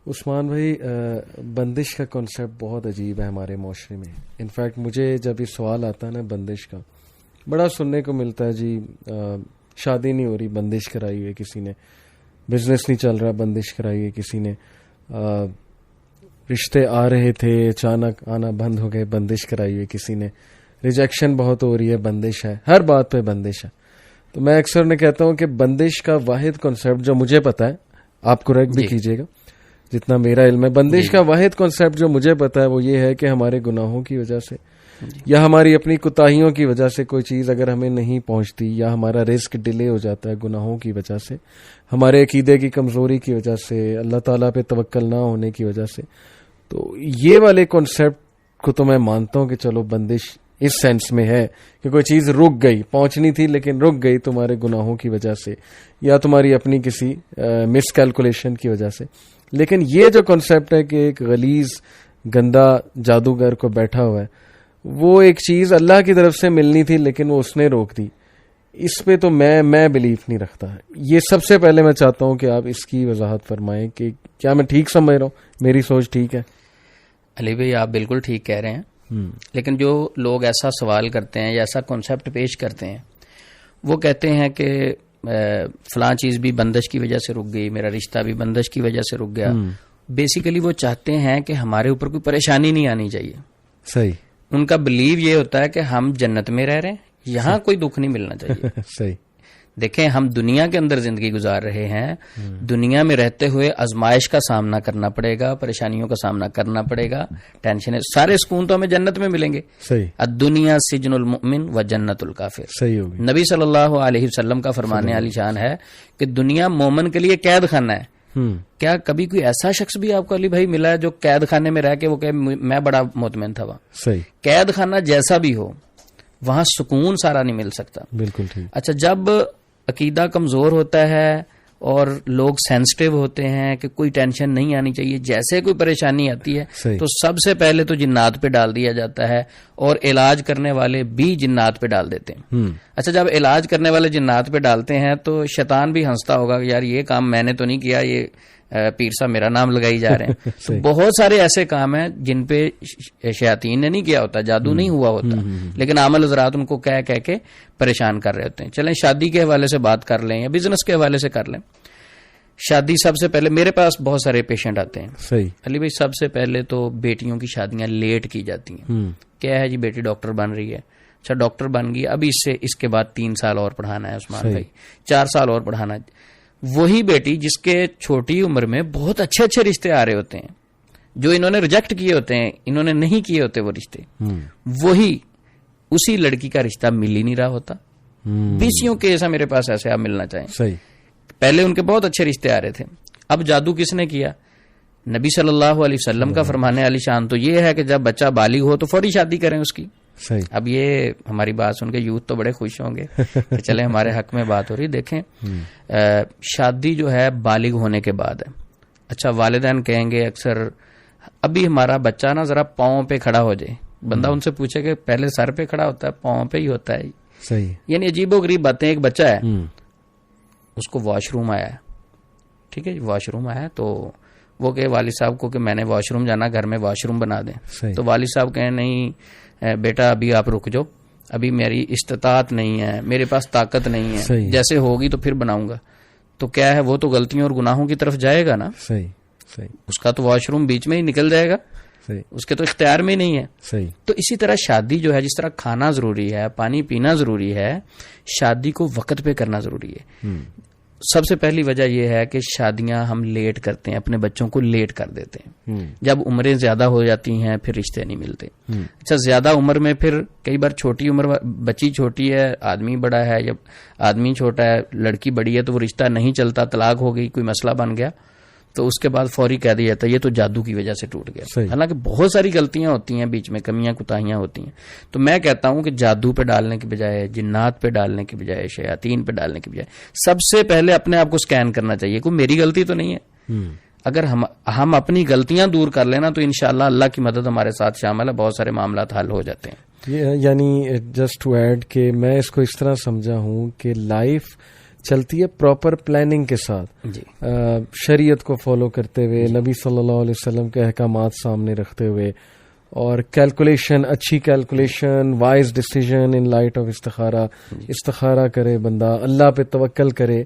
عثمان بھائی، بندش کا کانسیپٹ بہت عجیب ہے ہمارے معاشرے میں. انفیکٹ مجھے جب یہ سوال آتا ہے نا بندش کا، بڑا سننے کو ملتا ہے. جی شادی نہیں ہو رہی، بندش کرائی ہے کسی نے. بزنس نہیں چل رہا، بندش کرائی ہے کسی نے. رشتے آ رہے تھے، اچانک آنا بند ہو گئے، بندش کرائی ہے کسی نے. ریجیکشن بہت ہو رہی ہے، بندش ہے. ہر بات پہ بندش ہے. تو میں اکثر نے کہتا ہوں کہ بندش کا واحد کانسیپٹ جو مجھے پتا ہے، آپ کریکٹ بھی کیجیے گا جتنا میرا علم ہے، بندش کا واحد کانسیپٹ جو مجھے پتا ہے وہ یہ ہے کہ ہمارے گناہوں کی وجہ سے یا ہماری اپنی کوتاہیوں کی وجہ سے کوئی چیز اگر ہمیں نہیں پہنچتی، یا ہمارا رزق ڈیلے ہو جاتا ہے گناہوں کی وجہ سے، ہمارے عقیدے کی کمزوری کی وجہ سے، اللہ تعالیٰ پہ توکل نہ ہونے کی وجہ سے، تو یہ والے کانسیپٹ کو تو میں مانتا ہوں کہ چلو بندش اس سینس میں ہے کہ کوئی چیز رک گئی، پہنچنی تھی لیکن رک گئی تمہارے گناہوں کی وجہ سے یا تمہاری اپنی کسی مس کیلکولیشن کی وجہ سے. لیکن یہ جو کانسیپٹ ہے کہ ایک غلیظ گندا جادوگر کو بیٹھا ہوا ہے، وہ ایک چیز اللہ کی طرف سے ملنی تھی لیکن وہ اس نے روک دی، اس پہ تو میں بلیف نہیں رکھتا. یہ سب سے پہلے میں چاہتا ہوں کہ آپ اس کی وضاحت فرمائیں کہ کیا میں ٹھیک سمجھ رہا ہوں، میری سوچ ٹھیک ہے؟ علی بھائی آپ بالکل ٹھیک کہہ رہے ہیں، لیکن جو لوگ ایسا سوال کرتے ہیں یا ایسا کانسیپٹ پیش کرتے ہیں، وہ کہتے ہیں کہ فلاں چیز بھی بندش کی وجہ سے رک گئی، میرا رشتہ بھی بندش کی وجہ سے رک گیا. بیسیکلی وہ چاہتے ہیں کہ ہمارے اوپر کوئی پریشانی نہیں آنی چاہیے. صحیح. ان کا بلیو یہ ہوتا ہے کہ ہم جنت میں رہ رہے ہیں، یہاں کوئی دکھ نہیں ملنا چاہیے. صحیح. دیکھیں ہم دنیا کے اندر زندگی گزار رہے ہیں، دنیا میں رہتے ہوئے آزمائش کا سامنا کرنا پڑے گا، پریشانیوں کا سامنا کرنا پڑے گا، ٹینشن. سارے سکون تو ہمیں جنت میں ملیں گے. صحیح. الدنیا سجن المؤمن و جنت الکافر. صحیح ہوگی. نبی صلی اللہ علیہ وسلم کا فرمانے علی شان ہے کہ دنیا مومن کے لیے قید خانہ ہے. کیا کبھی کوئی ایسا شخص بھی آپ کو علی بھائی ملا ہے جو قید خانے میں رہ کے وہ کہ میں بڑا مطمئن تھا وہاں؟ صحیح. قید خانہ جیسا بھی ہو وہاں سکون سارا نہیں مل سکتا. بالکل ٹھیک. اچھا، جب عقیدہ کمزور ہوتا ہے اور لوگ سینسٹیو ہوتے ہیں کہ کوئی ٹینشن نہیں آنی چاہیے، جیسے کوئی پریشانی آتی ہے تو سب سے پہلے تو جنات پہ ڈال دیا جاتا ہے، اور علاج کرنے والے بھی جنات پہ ڈال دیتے ہیں. اچھا، جب علاج کرنے والے جنات پہ ڈالتے ہیں تو شیطان بھی ہنستا ہوگا کہ یار یہ کام میں نے تو نہیں کیا، یہ پیر صاحب میرا نام لگائی جا رہے ہیں. تو بہت سارے ایسے کام ہیں جن پہ شیاطین نے نہیں کیا ہوتا، جادو نہیں ہوا ہوتا، لیکن عامل حضرات ان کو کہہ کے پریشان کر رہے ہوتے ہیں. چلیں شادی کے حوالے سے بات کر لیں یا بزنس کے حوالے سے کر لیں. شادی سب سے پہلے میرے پاس بہت سارے پیشنٹ آتے ہیں. صحیح. علی بھائی سب سے پہلے تو بیٹیوں کی شادیاں لیٹ کی جاتی ہیں. کیا ہے جی، بیٹی ڈاکٹر بن رہی ہے، اچھا ڈاکٹر بن گئی، ابھی اس کے بعد 3 سال اور پڑھانا ہے عثمان بھائی، 4 سال اور پڑھانا ہے. وہی بیٹی جس کے چھوٹی عمر میں بہت اچھے اچھے رشتے آ رہے ہوتے ہیں، جو انہوں نے ریجیکٹ کیے ہوتے ہیں، انہوں نے نہیں کیے ہوتے وہ رشتے، وہی اسی لڑکی کا رشتہ مل ہی نہیں رہا ہوتا. 20 کیس میرے پاس ایسے آپ ملنا چاہیں. صحیح. پہلے ان کے بہت اچھے رشتے آ رہے تھے، اب جادو کس نے کیا؟ نبی صلی اللہ علیہ وسلم کا فرمانے علی شان تو یہ ہے کہ جب بچہ بالغ ہو تو فوری شادی کریں اس کی. صحیح. اب یہ ہماری بات سن کے یوتھ تو بڑے خوش ہوں گے کہ چلے ہمارے حق میں بات ہو رہی. دیکھیں شادی جو ہے بالغ ہونے کے بعد ہے. اچھا، والدین کہیں گے اکثر ابھی ہمارا بچہ نا ذرا پاؤں پہ کھڑا ہو جائے. بندہ ان سے پوچھے کہ پہلے سر پہ کھڑا ہوتا ہے، پاؤں پہ ہی ہوتا ہے. صحیح. یعنی عجیب و غریب باتیں. ایک بچہ ہے، اس کو واش روم آیا ہے، ٹھیک ہے، واش روم آیا تو وہ کہ والد صاحب کو کہ میں نے واش روم جانا، گھر میں واش روم بنا دیں. تو والد صاحب کہیں نہیں بیٹا ابھی آپ رک جاؤ، ابھی میری استطاعت نہیں ہے، میرے پاس طاقت نہیں ہے، جیسے ہوگی تو پھر بناؤں گا. تو کیا ہے، وہ تو غلطیوں اور گناہوں کی طرف جائے گا نا. صحیح. صحیح. اس کا تو واش روم بیچ میں ہی نکل جائے گا. صحیح. اس کے تو اختیار میں نہیں ہے. صحیح. تو اسی طرح شادی جو ہے، جس طرح کھانا ضروری ہے، پانی پینا ضروری ہے، شادی کو وقت پہ کرنا ضروری ہے. سب سے پہلی وجہ یہ ہے کہ شادیاں ہم لیٹ کرتے ہیں، اپنے بچوں کو لیٹ کر دیتے ہیں. جب عمریں زیادہ ہو جاتی ہیں پھر رشتے نہیں ملتے. اچھا، زیادہ عمر میں پھر کئی بار چھوٹی عمر، بچی چھوٹی ہے، آدمی بڑا ہے، یا آدمی چھوٹا ہے، لڑکی بڑی ہے، تو وہ رشتہ نہیں چلتا، طلاق ہو گئی، کوئی مسئلہ بن گیا تو اس کے بعد فوری کہہ دیا جاتا ہے یہ تو جادو کی وجہ سے ٹوٹ گیا. حالانکہ بہت ساری غلطیاں ہوتی ہیں بیچ میں، کمیاں کوتاہیاں ہوتی ہیں. تو میں کہتا ہوں کہ جادو پہ ڈالنے کے بجائے، جنات پہ ڈالنے کے بجائے، شیاطین پہ ڈالنے کے بجائے سب سے پہلے اپنے آپ کو سکین کرنا چاہیے، کوئی میری غلطی تو نہیں ہے. اگر ہم اپنی غلطیاں دور کر لینا تو انشاءاللہ اللہ کی مدد ہمارے ساتھ شامل ہے، بہت سارے معاملات حل ہو جاتے ہیں. یعنی جسٹ ٹو ایڈ کہ میں اس کو اس طرح سمجھا ہوں کہ لائف چلتی ہے پراپر پلاننگ کے ساتھ، جی شریعت کو فالو کرتے ہوئے، نبی صلی اللہ علیہ وسلم کے احکامات سامنے رکھتے ہوئے، اور کیلکولیشن، اچھی calculation, wise decision in light of استخارہ کرے بندہ، اللہ پہ توکل کرے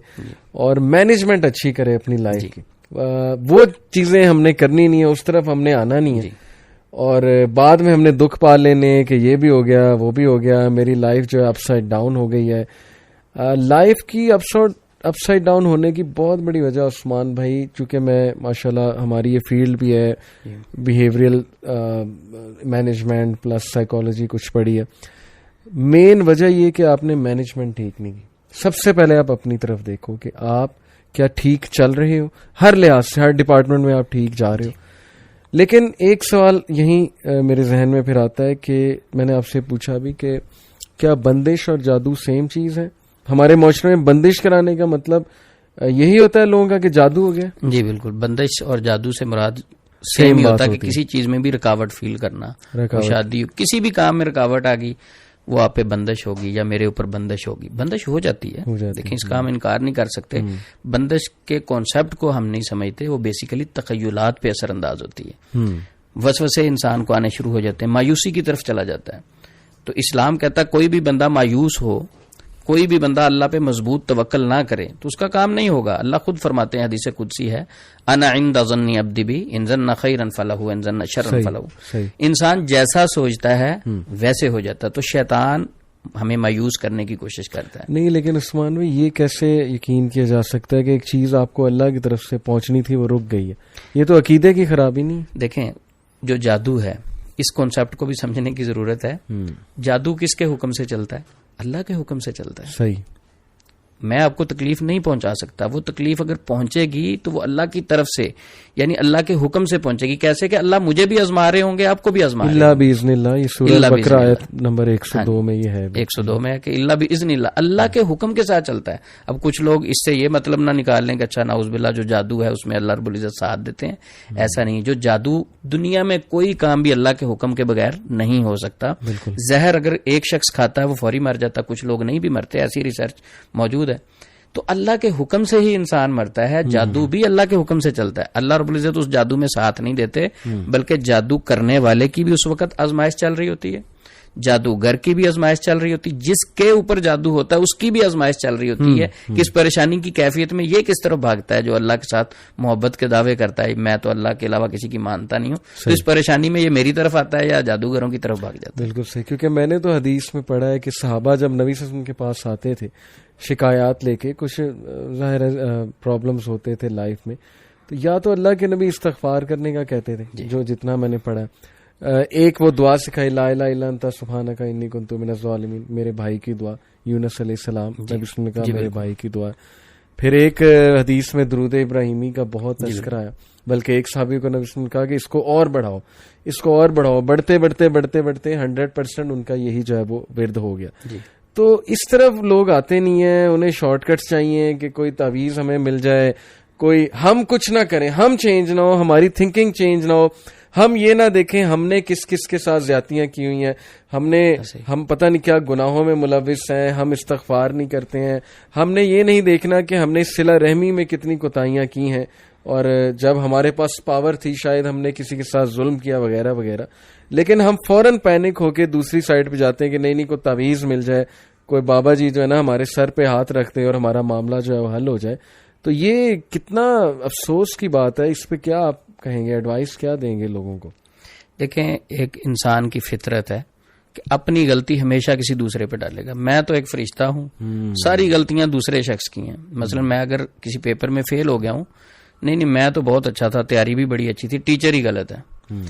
اور مینجمنٹ اچھی کرے اپنی لائف کی. وہ چیزیں ہم نے کرنی نہیں ہے، اس طرف ہم نے آنا نہیں ہے، اور بعد میں ہم نے دکھ پا لینے کہ یہ بھی ہو گیا وہ بھی ہو گیا، میری لائف جو ہے اپ سائڈ ڈاؤن ہو گئی ہے. لائف کی اپ سائڈ ڈاؤن ہونے کی بہت بڑی وجہ عثمان بھائی، چونکہ میں ماشاءاللہ ہماری یہ فیلڈ بھی ہے بیہیویئرل مینجمنٹ پلس سائیکالوجی کچھ پڑھی ہے، مین وجہ یہ کہ آپ نے مینجمنٹ ٹھیک نہیں کی. سب سے پہلے آپ اپنی طرف دیکھو کہ آپ کیا ٹھیک چل رہے ہو، ہر لحاظ سے ہر ڈپارٹمنٹ میں آپ ٹھیک جا رہے ہو. لیکن ایک سوال یہیں میرے ذہن میں پھر آتا ہے کہ میں نے آپ سے پوچھا بھی کہ کیا بندش اور جادو سیم چیز ہے؟ ہمارے معاشرے میں بندش کرانے کا مطلب یہی ہوتا ہے لوگوں کا کہ جادو ہو گیا؟ جی بالکل، بندش اور جادو سے مراد سیم ہی ہوتا ہے کہ کسی چیز میں بھی رکاوٹ فیل کرنا، شادی کسی بھی کام میں رکاوٹ آ گئی وہ آپ پہ بندش ہوگی یا میرے اوپر بندش ہوگی. بندش ہو جاتی ہے، لیکن اس کا ہم انکار نہیں کر سکتے. بندش کے کانسیپٹ کو ہم نہیں سمجھتے، وہ بیسیکلی تخیلات پہ اثر انداز ہوتی ہے. وسوسے انسان کو آنے شروع ہو جاتے ہیں، مایوسی کی طرف چلا جاتا ہے. تو اسلام کہتا ہے کوئی بھی بندہ مایوس ہو، کوئی بھی بندہ اللہ پہ مضبوط توکل نہ کرے تو اس کا کام نہیں ہوگا. اللہ خود فرماتے ہیں، حدیث قدسی ہے، انا عند ظن عبدی بی ان ظن خیرا فلہ وان ظن شرا فلہ. انسان جیسا سوچتا ہے ویسے ہو جاتا ہے. تو شیطان ہمیں مایوس کرنے کی کوشش کرتا ہے. نہیں، لیکن عثمان بھائی یہ کیسے یقین کیا جا سکتا ہے کہ ایک چیز آپ کو اللہ کی طرف سے پہنچنی تھی وہ رک گئی ہے؟ یہ تو عقیدے کی خرابی نہیں؟ دیکھیں، جو جادو ہے اس کانسیپٹ کو بھی سمجھنے کی ضرورت ہے. جادو کس کے حکم سے چلتا ہے؟ اللہ کے حکم سے چلتا ہے. صحیح. میں آپ کو تکلیف نہیں پہنچا سکتا، وہ تکلیف اگر پہنچے گی تو وہ اللہ کی طرف سے، یعنی اللہ کے حکم سے پہنچے گی. کیسے کہ اللہ مجھے بھی آزما رہے ہوں گے، آپ کو بھی آزما رہے ہوں گے. اللہ باذن اللہ، یہ سورہ بقرہ آیت نمبر 102 میں یہ ہے، 102 میں ہے کہ اللہ باذن اللہ، اللہ کے حکم کے ساتھ چلتا ہے. اب کچھ لوگ اس سے یہ مطلب نہ نکال لیں کہ اچھا نعوذ باللہ جو جادو ہے اس میں اللہ رب العزت ساتھ دیتے ہیں. ایسا نہیں. جو جادو، دنیا میں کوئی کام بھی اللہ کے حکم کے بغیر نہیں ہو سکتا. زہر اگر ایک شخص کھاتا ہے وہ فوری مر جاتا، کچھ لوگ نہیں بھی مرتے، ایسی ریسرچ موجود ہے. تو اللہ کے حکم سے ہی انسان مرتا ہے. جادو بھی اللہ کے حکم سے چلتا ہے. اللہ رب العزت اس جادو میں ساتھ نہیں دیتے، بلکہ جادو کرنے والے کی بھی اس وقت آزمائش چل رہی ہوتی ہے، جادوگر کی بھی آزمائش چل رہی ہوتی ہے، جس کے اوپر جادو ہوتا ہے اس کی بھی آزمائش چل رہی ہوتی ہے. کس پریشانی کی کیفیت میں یہ کس طرف بھاگتا ہے جو اللہ کے ساتھ محبت کے دعوے کرتا ہے، میں تو اللہ کے علاوہ کسی کی مانتا نہیں ہوں، تو اس پریشانی میں یہ میری طرف آتا ہے یا جادوگروں کی طرف بھاگ جاتا ہے. بالکل صحیح. کیونکہ میں نے تو حدیث میں پڑھا ہے کہ صحابہ جب نبی صلی اللہ علیہ وسلم کے پاس آتے تھے شکایات لے کے، کچھ ظاہر پرابلمس ہوتے تھے لائف میں، تو یا تو اللہ کے نبی استغفار کرنے کا کہتے تھے، جو جتنا میں نے پڑھا. ایک وہ دعا سکھائی، لا الہ الا انت سبحانک انی کنت من الظالمین، میرے بھائی کی دعا، یونس علیہ السلام نبی صلی اللہ علیہ وسلم نے کہا میرے بھائی کی دعا. پھر ایک حدیث میں درود ابراہیمی کا بہت تذکرہ آیا، بلکہ ایک صحابی کو نبی صلی اللہ علیہ وسلم نے کہا کہ اس کو اور بڑھاؤ، اس کو اور بڑھاؤ. بڑھتے بڑھتے بڑھتے بڑھتے 100% ان کا یہی جو ہے وہ ورد ہو گیا. تو اس طرف لوگ آتے نہیں ہیں، انہیں شارٹ کٹس چاہیے کہ کوئی تعویذ ہمیں مل جائے، کوئی ہم کچھ نہ کریں، ہم چینج نہ ہو، ہماری تھنکنگ چینج نہ ہو، ہم یہ نہ دیکھیں ہم نے کس کس کے ساتھ زیادتیاں کی ہوئی ہیں، ہم پتہ نہیں کیا گناہوں میں ملوث ہیں، ہم استغفار نہیں کرتے ہیں. ہم نے یہ نہیں دیکھنا کہ ہم نے صلہ رحمی میں کتنی کوتاہیاں کی ہیں، اور جب ہمارے پاس پاور تھی شاید ہم نے کسی کے ساتھ ظلم کیا وغیرہ وغیرہ. لیکن ہم فوراً پینک ہو کے دوسری سائڈ پہ جاتے ہیں کہ نہیں کوئی تعویذ مل جائے، کوئی بابا جی جو ہے نا ہمارے سر پہ ہاتھ رکھ دیں اور ہمارا معاملہ جو ہے وہ حل ہو جائے. تو یہ کتنا افسوس کی بات ہے. اس پہ کیا آپ کہیں گے، ایڈوائس کیا دیں گے لوگوں کو؟ دیکھیں، ایک انسان کی فطرت ہے کہ اپنی غلطی ہمیشہ کسی دوسرے پہ ڈالے گا. میں تو ایک فرشتہ ہوں، ساری غلطیاں دوسرے شخص کی ہیں. مثلا میں اگر کسی پیپر میں فیل ہو گیا ہوں، نہیں میں تو بہت اچھا تھا، تیاری بھی بڑی اچھی تھی، ٹیچر ہی غلط ہے.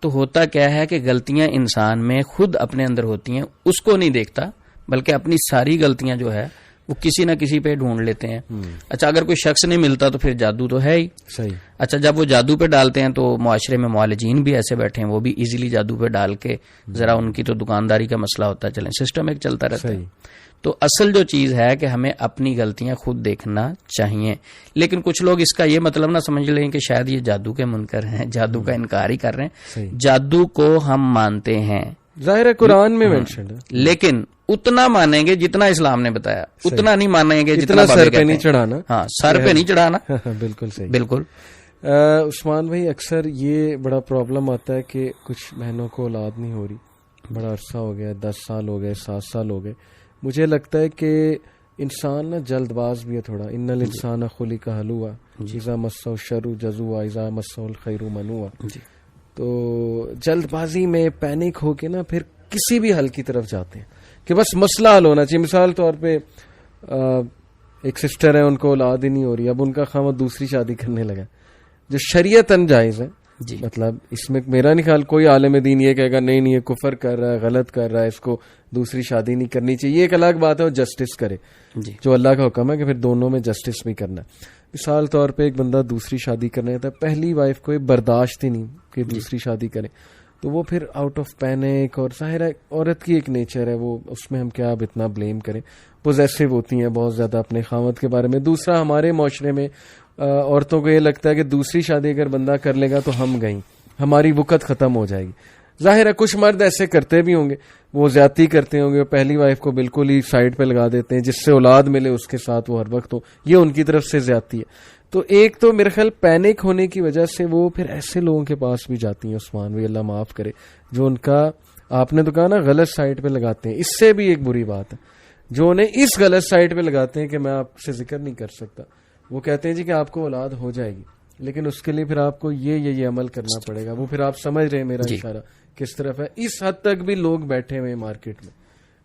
تو ہوتا کیا ہے کہ غلطیاں انسان میں خود اپنے اندر ہوتی ہیں، اس کو نہیں دیکھتا، بلکہ اپنی ساری غلطیاں جو ہے وہ کسی نہ کسی پہ ڈھونڈ لیتے ہیں. اچھا اگر کوئی شخص نہیں ملتا تو پھر جادو تو ہے ہی. صحیح. اچھا جب وہ جادو پہ ڈالتے ہیں تو معاشرے میں معالجین بھی ایسے بیٹھے ہیں، وہ بھی ایزیلی جادو پہ ڈال کے ذرا ان کی تو دکانداری کا مسئلہ ہوتا ہے، چلیں سسٹم ایک چلتا رہتا ہے. تو اصل جو چیز ہے کہ ہمیں اپنی غلطیاں خود دیکھنا چاہیے. لیکن کچھ لوگ اس کا یہ مطلب نہ سمجھ لیں کہ شاید یہ جادو کے منکر ہیں، جادو کا انکار ہی کر رہے ہیں. جادو کو ہم مانتے ہیں، ظاہر ہے قرآن میں مینشنڈ ہے، لیکن اتنا مانیں گے جتنا اسلام نے بتایا، اتنا نہیں مانیں گے جتنا سر پہ نہیں چڑھانا. ہاں سر پہ نہیں چڑھانا. بالکل صحیح. بالکل. عثمان بھائی اکثر یہ بڑا پرابلم آتا ہے کہ کچھ بہنوں کو اولاد نہیں ہو رہی، بڑا عرصہ ہو گیا، 10 سال ہو گئے، 7 سال ہو گئے. مجھے لگتا ہے کہ انسان نا جلد باز بھی ہے تھوڑا. ان الانسان خلق ہلوعا اذا مسہ الشر جزوعا اذا مسہ الخیر منوعا. تو جلد بازی میں پینک ہو کے نا پھر کسی بھی حل کی طرف جاتے ہیں کہ بس مسئلہ حل ہونا چاہیے. مثال طور پہ ایک سسٹر ہے، ان کو اولاد ہی نہیں ہو رہی، اب ان کا خاوند دوسری شادی کرنے لگا جو شریعتاً جائز ہے. مطلب اس میں میرا نہیں خیال کوئی عالم دین یہ کہے گا نہیں یہ کفر کر رہا ہے، غلط کر رہا ہے، اس کو دوسری شادی نہیں کرنی چاہیے. یہ ایک الگ بات ہے، وہ جسٹس کرے جو اللہ کا حکم ہے کہ پھر دونوں میں جسٹس بھی کرنا ہے. مثال طور پہ ایک بندہ دوسری شادی کرنا ہے، پہلی وائف کو برداشت ہی نہیں کہ دوسری شادی کرے، تو وہ پھر آؤٹ آف پینک، اور ظاہر ہے عورت کی ایک نیچر ہے، وہ اس میں ہم کیا اب اتنا بلیم کریں، پوزیسو ہوتی ہیں بہت زیادہ اپنے خاوند کے بارے میں. دوسرا ہمارے معاشرے میں عورتوں کو یہ لگتا ہے کہ دوسری شادی اگر بندہ کر لے گا تو ہم گئیں، ہماری وقت ختم ہو جائے گی. ظاہر ہے کچھ مرد ایسے کرتے بھی ہوں گے، وہ زیادتی کرتے ہوں گے، پہلی وائف کو بالکل ہی سائڈ پہ لگا دیتے ہیں، جس سے اولاد ملے اس کے ساتھ وہ ہر وقت ہو، یہ ان کی طرف سے زیادتی ہے. تو ایک تو میرے خیال پینک ہونے کی وجہ سے وہ پھر ایسے لوگوں کے پاس بھی جاتی ہیں عثمان بھی، اللہ معاف کرے، جو ان کا آپ نے تو کہا نا غلط سائڈ پہ لگاتے ہیں. اس سے بھی ایک بری بات ہے جو انہیں اس غلط سائڈ پہ لگاتے ہیں کہ میں آپ سے ذکر نہیں کر سکتا. وہ کہتے ہیں جی کہ آپ کو اولاد ہو جائے گی، لیکن اس کے لیے پھر آپ کو یہ عمل کرنا پڑے گا. وہ پھر آپ سمجھ رہے ہیں میرا اشارہ کس طرف ہے. اس حد تک بھی لوگ بیٹھے ہوئے مارکیٹ میں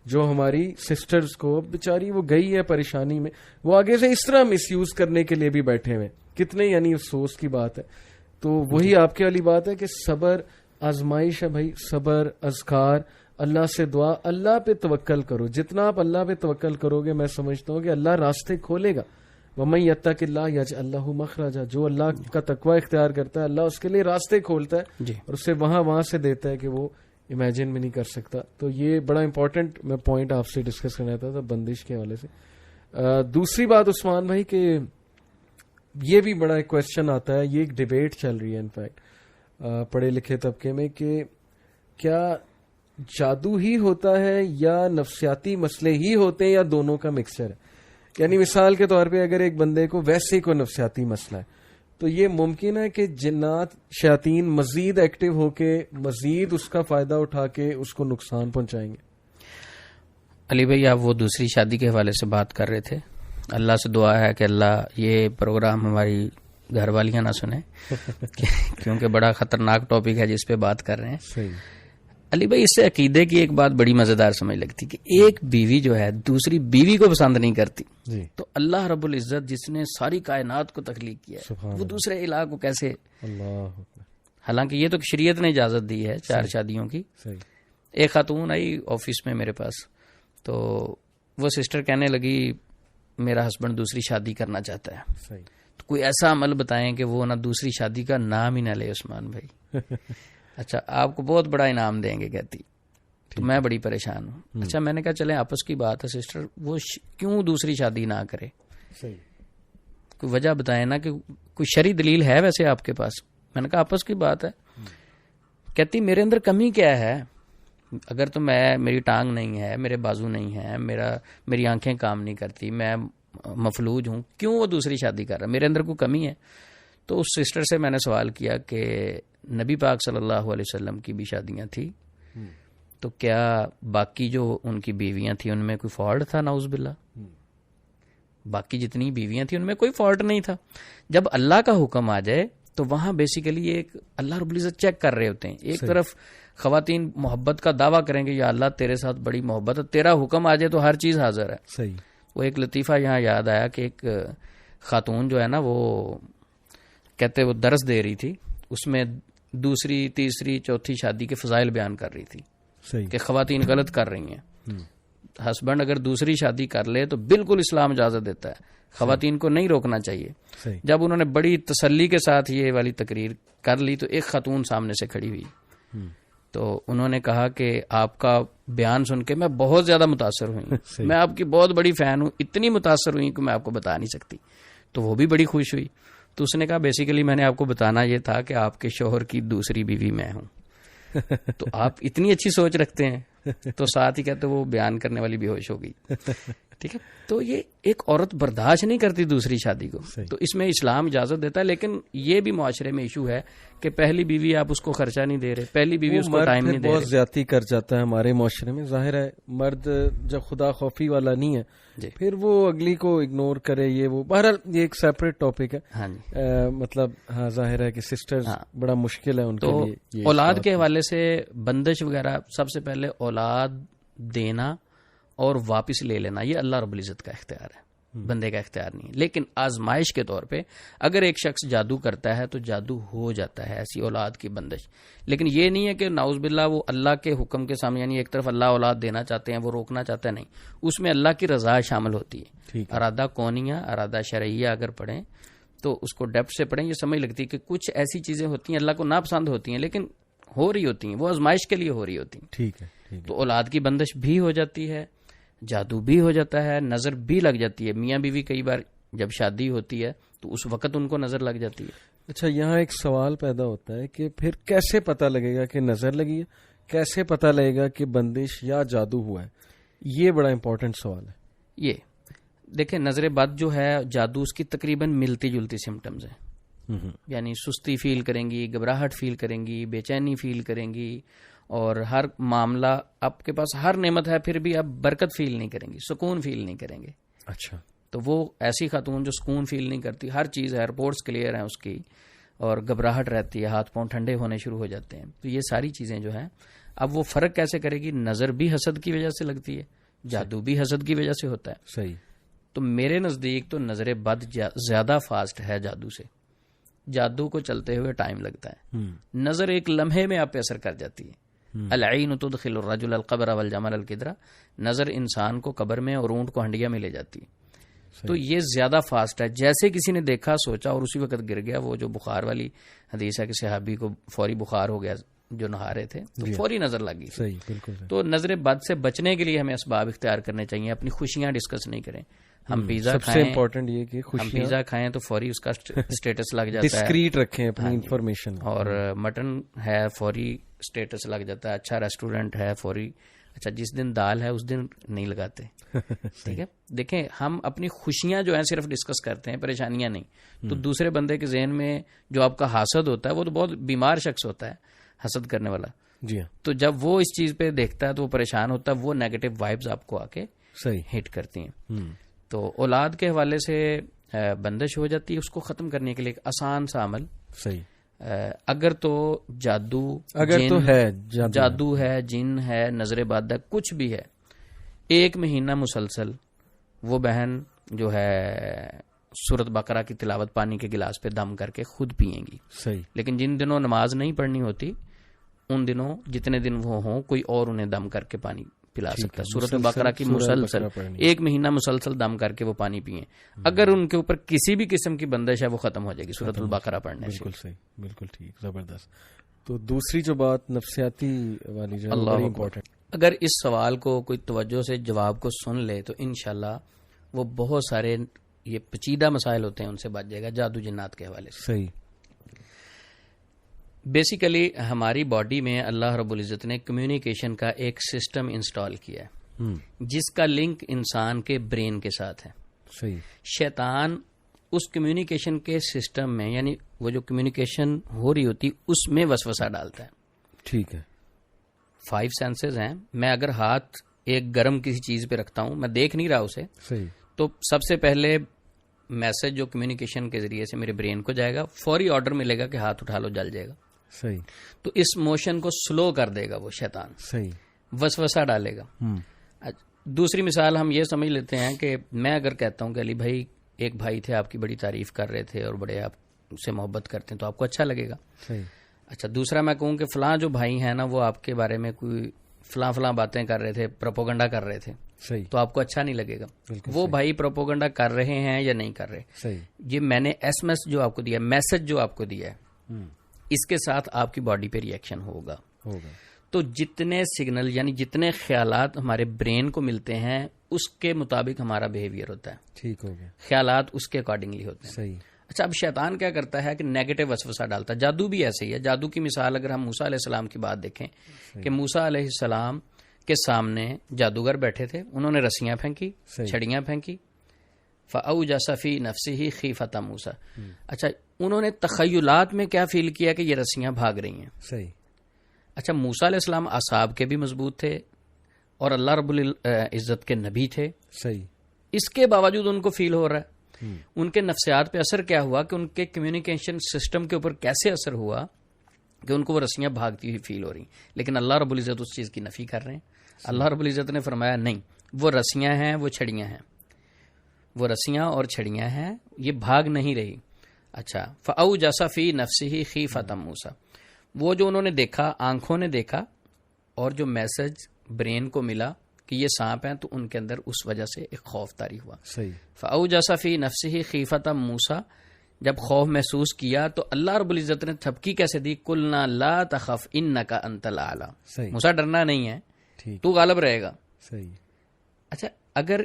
جو ہماری سسٹرز کو بیچاری وہ گئی ہے پریشانی میں، وہ آگے سے اس طرح مس یوز کرنے کے لیے بھی بیٹھے ہوئے. کتنے یعنی افسوس کی بات ہے. تو وہی آپ کے والی بات ہے کہ صبر آزمائش ہے بھائی، صبر، اذکار، اللہ سے دعا، اللہ پہ توکل کرو. جتنا آپ اللہ پہ توکل کرو گے میں سمجھتا ہوں کہ اللہ راستے کھولے گا. وَمَن يَتَّقِ اللَّهَ يَجْعَل لَّهُ مَخْرَجًا. جو اللہ کا تقوی اختیار کرتا ہے اللہ اس کے لیے راستے کھولتا ہے اور اسے وہاں سے دیتا ہے کہ وہ امیجن بھی نہیں کر سکتا. تو یہ بڑا امپورٹنٹ میں پوائنٹ آپ سے ڈسکس کرنا چاہتا تھا بندش کے حوالے سے. دوسری بات عثمان بھائی کہ یہ بھی بڑا ایک کوشچن آتا ہے، یہ ایک ڈیبیٹ چل رہی ہے انفیکٹ پڑھے لکھے طبقے میں کہ کیا جادو ہی ہوتا ہے یا نفسیاتی مسئلے ہی ہوتے ہیں یا دونوں کا مکسچر ہے. یعنی مثال کے طور پہ اگر ایک بندے کو ویسے ہی کوئی نفسیاتی مسئلہ ہے تو یہ ممکن ہے کہ جنات شیاطین مزید ایکٹیو ہو کے مزید اس کا فائدہ اٹھا کے اس کو نقصان پہنچائیں گے. علی بھائی آپ وہ دوسری شادی کے حوالے سے بات کر رہے تھے. اللہ سے دعا ہے کہ اللہ یہ پروگرام ہماری گھر والیاں نہ سنیں کیونکہ بڑا خطرناک ٹاپک ہے جس پہ بات کر رہے ہیں. صحیح. علی بھائی اس سے عقیدے کی ایک بات بڑی مزیدار سمجھ لگتی کہ ایک بیوی جو ہے دوسری بیوی کو پسند نہیں کرتی تو اللہ رب العزت جس نے ساری کائنات کو تخلیق کیا ہے وہ دوسرے الہ کو کیسے. حالانکہ یہ تو شریعت نے اجازت دی ہے 4 شادیوں کی. ایک خاتون آئی آفس میں میرے پاس تو وہ سسٹر کہنے لگی میرا ہسبینڈ دوسری شادی کرنا چاہتا ہے تو کوئی ایسا عمل بتائیں کہ وہ نہ دوسری شادی کا نام ہی نہ لے. عثمان بھائی اچھا آپ کو بہت بڑا انعام دیں گے کہتی. تو میں بڑی پریشان ہوں. اچھا میں نے کہا چلیں آپس کی بات ہے سسٹر وہ کیوں دوسری شادی نہ کرے، کوئی وجہ بتائیں نا کہ کوئی شرعی دلیل ہے ویسے آپ کے پاس. میں نے کہا آپس کی بات ہے. کہتی میرے اندر کمی کیا ہے، اگر تو میری ٹانگ نہیں ہے، میرے بازو نہیں ہے، میری آنکھیں کام نہیں کرتی، میں مفلوج ہوں، کیوں وہ دوسری شادی کر رہا ہے، میرے اندر کوئی کمی ہے. تو اس سسٹر سے میں نے سوال کیا کہ نبی پاک صلی اللہ علیہ وسلم کی بھی شادیاں تھی تو کیا باقی جو ان کی بیویاں تھیں ان میں کوئی فالٹ تھا؟ نعوذ باللہ. باقی جتنی بیویاں تھیں ان میں کوئی فالٹ نہیں تھا. جب اللہ کا حکم آ جائے تو وہاں بیسیکلی ایک اللہ رب العزت چیک کر رہے ہوتے ہیں. ایک طرف خواتین محبت کا دعویٰ کریں گے یا اللہ تیرے ساتھ بڑی محبت ہے، تیرا حکم آ جائے تو ہر چیز حاضر ہے. صحیح. وہ ایک لطیفہ یہاں یاد آیا کہ ایک خاتون جو ہے نا وہ کہتے وہ درس دے رہی تھی، اس میں دوسری تیسری چوتھی شادی کے فضائل بیان کر رہی تھی. صحیح. کہ خواتین غلط کر رہی ہیں. ہسبینڈ اگر دوسری شادی کر لے تو بالکل اسلام اجازت دیتا ہے، خواتین کو نہیں روکنا چاہیے. صحیح. جب انہوں نے بڑی تسلی کے ساتھ یہ والی تقریر کر لی تو ایک خاتون سامنے سے کھڑی ہوئی تو انہوں نے کہا کہ آپ کا بیان سن کے میں بہت زیادہ متاثر ہوئی، میں آپ کی بہت بڑی فین ہوں، اتنی متاثر ہوئی کہ میں آپ کو بتا نہیں سکتی. تو وہ بھی بڑی خوش ہوئی. تو اس نے کہا بیسیکلی میں نے آپ کو بتانا یہ تھا کہ آپ کے شوہر کی دوسری بیوی میں ہوں. تو آپ اتنی اچھی سوچ رکھتے ہیں تو ساتھ ہی کہتے وہ بیان کرنے والی بے ہوش ہو گئی. ٹھیک ہے, تو یہ ایک عورت برداشت نہیں کرتی دوسری شادی کو, تو اس میں اسلام اجازت دیتا ہے. لیکن یہ بھی معاشرے میں ایشو ہے کہ پہلی بیوی آپ اس کو خرچہ نہیں دے رہے, پہلی بیوی اس کو ٹائم نہیں دے رہے. بہت زیادتی کر جاتا ہے ہمارے معاشرے میں. ظاہر ہے مرد جب خدا خوفی والا نہیں ہے پھر وہ اگلی کو اگنور کرے, یہ وہ بہرحال یہ ایک سیپریٹ ٹاپک ہے. ہاں جی, مطلب ہاں ظاہر ہے کہ سسٹرز بڑا مشکل ہے ان کے لیے. اولاد کے حوالے سے بندش وغیرہ, سب سے پہلے اولاد دینا اور واپس لے لینا یہ اللہ رب العزت کا اختیار ہے, بندے کا اختیار نہیں ہے. لیکن آزمائش کے طور پہ اگر ایک شخص جادو کرتا ہے تو جادو ہو جاتا ہے, ایسی اولاد کی بندش. لیکن یہ نہیں ہے کہ نعوذ باللہ وہ اللہ کے حکم کے سامنے, یعنی ایک طرف اللہ اولاد دینا چاہتے ہیں, وہ روکنا چاہتا ہے, نہیں, اس میں اللہ کی رضا شامل ہوتی ہے. ارادہ کونیہ, ارادہ شرعیہ اگر پڑھیں تو اس کو ڈیپتھ سے پڑھیں, یہ سمجھ لگتی ہے کہ کچھ ایسی چیزیں ہوتی ہیں اللہ کو ناپسند ہوتی ہیں لیکن ہو رہی ہوتی ہیں, وہ آزمائش کے لیے ہو رہی ہوتی ہیں. ٹھیک ہے, تو اولاد کی بندش بھی ہو جاتی ہے, جادو بھی ہو جاتا ہے, نظر بھی لگ جاتی ہے. میاں بیوی کئی بار جب شادی ہوتی ہے تو اس وقت ان کو نظر لگ جاتی ہے. اچھا, یہاں ایک سوال پیدا ہوتا ہے کہ پھر کیسے پتہ لگے گا کہ نظر لگی ہے, کیسے پتہ لگے گا کہ بندش یا جادو ہوا ہے؟ یہ بڑا امپورٹنٹ سوال ہے. یہ دیکھیں, نظر بد جو ہے جادو, اس کی تقریباً ملتی جلتی سمٹمز ہیں. یعنی سستی فیل کریں گی, گھبراہٹ فیل کریں گی, بے چینی فیل کریں گی, اور ہر معاملہ آپ کے پاس ہر نعمت ہے پھر بھی آپ برکت فیل نہیں کریں گی, سکون فیل نہیں کریں گے. اچھا, تو وہ ایسی خاتون جو سکون فیل نہیں کرتی, ہر چیز ہے, رپورٹس کلیئر ہیں اس کی, اور گھبراہٹ رہتی ہے, ہاتھ پاؤں ٹھنڈے ہونے شروع ہو جاتے ہیں. تو یہ ساری چیزیں جو ہیں, اب وہ فرق کیسے کرے گی؟ نظر بھی حسد کی وجہ سے لگتی ہے, جادو بھی حسد کی وجہ سے ہوتا ہے. صحیح. تو میرے نزدیک تو نظر بد زیادہ فاسٹ ہے جادو سے. جادو کو چلتے ہوئے ٹائم لگتا ہے, نظر ایک لمحے میں آپ پہ اثر کر جاتی ہے. العین تدخل الرجل القبر والجمل القدرہ, نظر انسان کو قبر میں اور اونٹ کو ہنڈیا میں لے جاتی ہے. تو یہ زیادہ فاسٹ ہے. جیسے کسی نے دیکھا, سوچا اور اسی وقت گر گیا. وہ جو بخار والی حدیث ہے کہ صحابی کو فوری بخار ہو گیا جو نہا رہے تھے, تو فوری نظر لگ گئی. صحیح, بالکل. تو نظر بد سے بچنے کے لیے ہمیں اسباب اختیار کرنے چاہیے, اپنی خوشیاں ڈسکس نہیں کریں. ہم پیزا کھائیں, سب سے امپورٹنٹ یہ کہ ہم پیزا کھائیں تو فوری اس کا اسٹیٹس لگ جاتا ہے, ڈسکریٹ رکھیں اپنی انفارمیشن. اور مٹن ہے فوری اسٹیٹس لگ جاتا ہے, اچھا ریسٹورینٹ ہے فوری, اچھا جس دن دال ہے اس دن نہیں لگاتے. ٹھیک ہے, دیکھیں ہم اپنی خوشیاں جو ہیں صرف ڈسکس کرتے ہیں, پریشانیاں نہیں. تو دوسرے بندے کے ذہن میں جو آپ کا حاسد ہوتا ہے وہ تو بہت بیمار شخص ہوتا ہے, حسد کرنے والا. جی ہاں. تو جب وہ اس چیز پہ دیکھتا ہے تو وہ پریشان ہوتا ہے, وہ نیگیٹو وائبز آپ کو آ کے صحیح ہٹ کرتی ہیں. تو اولاد کے حوالے سے بندش ہو جاتی ہے, اس کو ختم کرنے کے لیے ایک آسان سا عمل. صحیح. اگر تو جادو, اگر تو ہے جادو ہے, جن ہے, نظر بد ہے, کچھ بھی ہے, 1 مہینہ مسلسل وہ بہن جو ہے سورت بقرہ کی تلاوت پانی کے گلاس پہ دم کر کے خود پئیں گی. صحیح. لیکن جن دنوں نماز نہیں پڑھنی ہوتی ان دنوں جتنے دن وہ ہوں کوئی اور انہیں دم کر کے پانی پلا سکتا ہے. سورت بقرہ کی مسلسل 1 مہینہ مسلسل دم کر کے وہ پانی پئیں. اگر ان کے اوپر کسی بھی قسم کی بندش ہے وہ ختم ہو جائے گی سورت البقرہ پڑھنے سے. بالکل صحیح, بالکل ٹھیک, زبردست. تو دوسری جو بات نفسیاتی والی جو ہے امپورٹنٹ, اگر اس سوال کو کوئی توجہ سے جواب کو سن لے تو انشاءاللہ وہ بہت سارے یہ پیچیدہ مسائل ہوتے ہیں ان سے بچ جائے گا جادو جنات کے حوالے سے. صحیح. بیسیکلی ہماری باڈی میں اللہ رب العزت نے کمیونیکیشن کا ایک سسٹم انسٹال کیا ہے جس کا لنک انسان کے برین کے ساتھ ہے. صحیح. شیطان اس کمیونیکیشن کے سسٹم میں, یعنی وہ جو کمیونیکیشن ہو رہی ہوتی اس میں وسوسہ ڈالتا ہے. ٹھیک ہے. 5 سینسز ہیں. میں اگر ہاتھ ایک گرم کسی چیز پہ رکھتا ہوں, میں دیکھ نہیں رہا اسے, صحیح, تو سب سے پہلے میسج جو کمیونیکیشن کے ذریعے سے میرے برین کو جائے گا, فوری آرڈر ملے گا کہ ہاتھ اٹھا لو, جل جائے گا. صحیح. تو اس موشن کو سلو کر دے گا وہ شیطان. صحیح. وسوسہ ڈالے گا. دوسری مثال ہم یہ سمجھ لیتے ہیں کہ میں اگر کہتا ہوں کہ علی بھائی ایک بھائی تھے آپ کی بڑی تعریف کر رہے تھے اور بڑے آپ سے محبت کرتے ہیں تو آپ کو اچھا لگے گا. صحیح. اچھا دوسرا میں کہوں کہ فلاں جو بھائی ہیں نا وہ آپ کے بارے میں کوئی فلاں باتیں کر رہے تھے, پروپوگنڈا کر رہے تھے, صحیح, تو آپ کو اچھا نہیں لگے گا. وہ بھائی پروپوگنڈا کر رہے ہیں یا نہیں کر رہے, صحیح, یہ میں نے ایس ایم ایس جو آپ کو دیا, میسج جو آپ کو دیا ہے, اس کے ساتھ آپ کی باڈی پہ ریئیکشن ہوگا. تو جتنے سگنل یعنی جتنے خیالات ہمارے برین کو ملتے ہیں اس کے مطابق ہمارا بیہیویئر ہوتا ہے. ٹھیک ہو گیا. خیالات اس کے اکارڈنگلی ہوتے ہیں. صحیح. اچھا اب شیطان کیا کرتا ہے کہ نیگیٹو وسوسہ ڈالتا ہے. جادو بھی ایسے ہی ہے. جادو کی مثال اگر ہم موسیٰ علیہ السلام کی بات دیکھیں کہ موسیٰ علیہ السلام کے سامنے جادوگر بیٹھے تھے, انہوں نے رسیاں پھینکی, چھڑیاں پھینکی, فَأَوْجَسَ فِي نَفْسِهِ خِیفَةَ مُوسَىٰ. اچھا انہوں نے تخیلات میں کیا فیل کیا کہ یہ رسیاں بھاگ رہی ہیں. صحیح. اچھا موسیٰ علیہ السلام اعصاب کے بھی مضبوط تھے اور اللہ رب العزت کے نبی تھے. صحیح. اس کے باوجود ان کو فیل ہو رہا ہے. ان کے نفسیات پہ اثر کیا ہوا کہ ان کے کمیونیکیشن سسٹم کے اوپر کیسے اثر ہوا کہ ان کو وہ رسیاں بھاگتی ہوئی فیل ہو رہی, لیکن اللہ رب العزت اس چیز کی نفی کر رہے ہیں. اللہ رب العزت نے فرمایا نہیں, وہ رسیاں ہیں, وہ چھڑیاں ہیں, وہ رسیاں اور چھڑیاں ہیں, یہ بھاگ نہیں رہی. اچھا فَأَوْجَسَ فِي نَفْسِهِ خِیفَةَ مُوسَىٰ. وہ جو انہوں نے دیکھا, آنکھوں نے دیکھا, اور جو میسج برین کو ملا کہ یہ سانپ ہیں, تو ان کے اندر اس وجہ سے ایک خوف طاری ہوا. صحیح. فَأَوْجَسَ فِي نَفْسِهِ خِیفَةَ مُوسَىٰ. جب خوف محسوس کیا تو اللہ رب العزت نے تھپکی کیسے دی, قُلْنَا لَا تَخَفْ إِنَّكَ أَنْتَ الْأَعْلَىٰ. صحیح. موسیٰ ڈرنا نہیں ہے, تو غالب رہے گا. صحیح. اچھا اگر